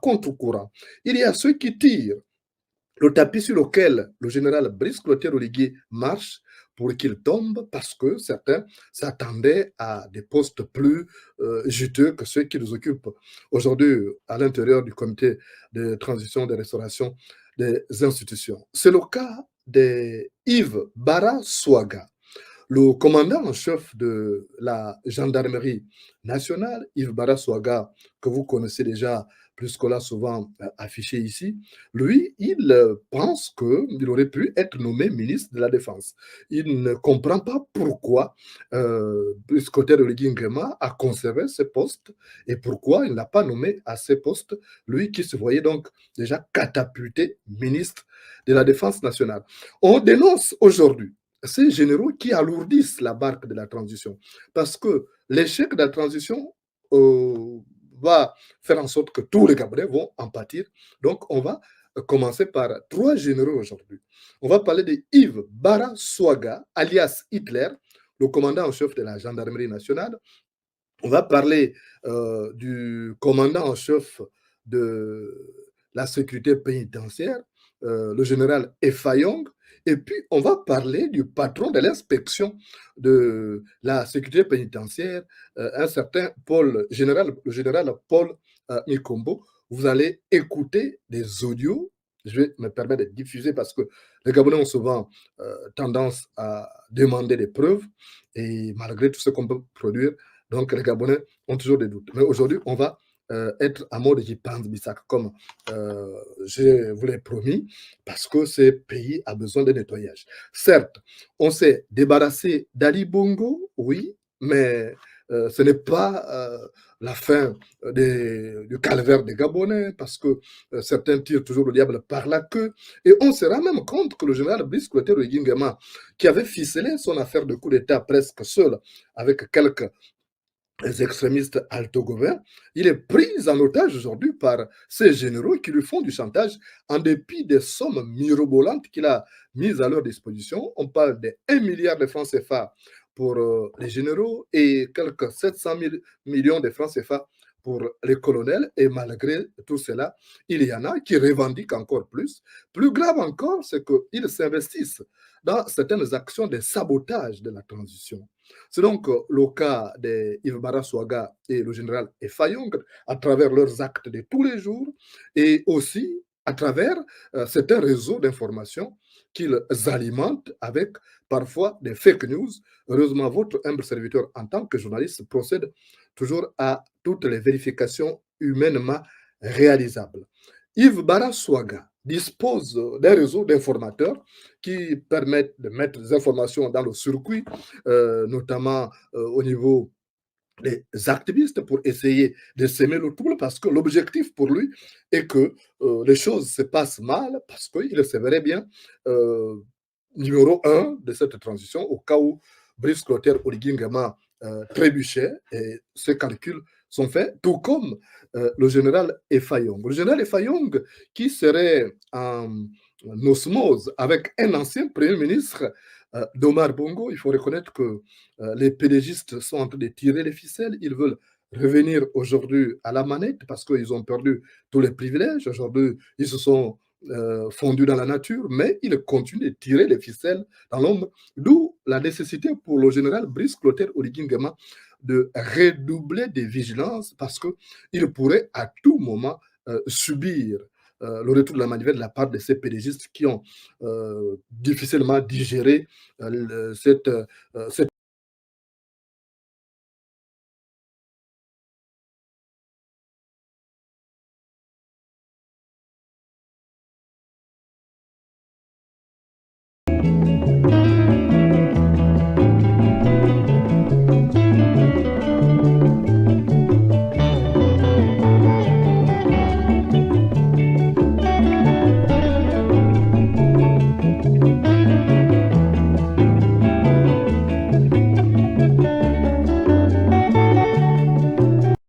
contre-courant. Il y a ceux qui tirent le tapis sur lequel le général Brice Clotaire Oligui marche pour qu'il tombe parce que certains s'attendaient à des postes plus juteux que ceux qu'ils occupent aujourd'hui à l'intérieur du comité de transition, de restauration des institutions. C'est le cas de Yves Bara Swaga, le commandant en chef de la gendarmerie nationale, Yves Baraswaga, que vous connaissez déjà, plus que là souvent affiché ici, lui, il pense qu'il aurait pu être nommé ministre de la Défense. Il ne comprend pas pourquoi Scotter Oligui Nguema a conservé ce poste et pourquoi il n'a pas nommé à ce poste lui qui se voyait donc déjà catapulté ministre de la Défense nationale. On dénonce aujourd'hui ces généraux qui alourdissent la barque de la transition. Parce que l'échec de la transition va faire en sorte que tous les Gabonais vont en pâtir. Donc, on va commencer par trois généraux aujourd'hui. On va parler de Yves Bara Swaga, alias Hitler, le commandant en chef de la gendarmerie nationale. On va parler du commandant en chef de la sécurité pénitentiaire, le général Efayong. Et puis, on va parler du patron de l'inspection de la sécurité pénitentiaire, un certain le général Paul Mikombo. Vous allez écouter des audios. Je vais me permettre de diffuser parce que les Gabonais ont souvent tendance à demander des preuves. Et malgré tout ce qu'on peut produire, donc, les Gabonais ont toujours des doutes. Mais aujourd'hui, on va être à mode de Pans Bissak, comme je vous l'ai promis, parce que ce pays a besoin de nettoyage. Certes, on s'est débarrassé d'Ali Bongo, oui, mais ce n'est pas la fin du calvaire des Gabonais, parce que certains tirent toujours le diable par la queue. Et on se rend même compte que le général Brice Clotaire Oligui Nguema, qui avait ficelé son affaire de coup d'État presque seul, avec quelques les extrémistes altogoverts, il est pris en otage aujourd'hui par ces généraux qui lui font du chantage en dépit des sommes mirobolantes qu'il a mises à leur disposition. On parle de 1 milliard de francs CFA pour les généraux et quelques 700 000 millions de francs CFA pour les colonels. Et malgré tout cela, il y en a qui revendiquent encore plus. Plus grave encore, c'est qu'ils s'investissent dans certaines actions de sabotage de la transition. C'est donc le cas de Yves Baraswaga et le général Efayong à travers leurs actes de tous les jours et aussi à travers certains réseaux d'information qu'ils alimentent avec parfois des fake news. Heureusement, votre humble serviteur en tant que journaliste procède toujours à toutes les vérifications humainement réalisables. Yves Baraswaga dispose d'un réseau d'informateurs qui permettent de mettre des informations dans le circuit, notamment au niveau des activistes pour essayer de s'aimer le trouble parce que l'objectif pour lui est que les choses se passent mal parce qu'il se verrait bien numéro un de cette transition au cas où Brice Clotaire Oligui Nguema trébuchait et ses calculs sont faits, tout comme le général Efayong. Le général Efayong qui serait en osmose avec un ancien premier ministre d'Omar Bongo. Il faut reconnaître que les pédégistes sont en train de tirer les ficelles. Ils veulent revenir aujourd'hui à la manette parce qu'ils ont perdu tous les privilèges. Aujourd'hui, ils se sont fondus dans la nature, mais ils continuent de tirer les ficelles dans l'ombre. D'où la nécessité pour le général Brice Clotaire Oligui Nguema de redoubler de vigilance parce qu'il pourrait à tout moment subir le retour de la manivelle de la part de ces pédégistes qui ont difficilement digéré cette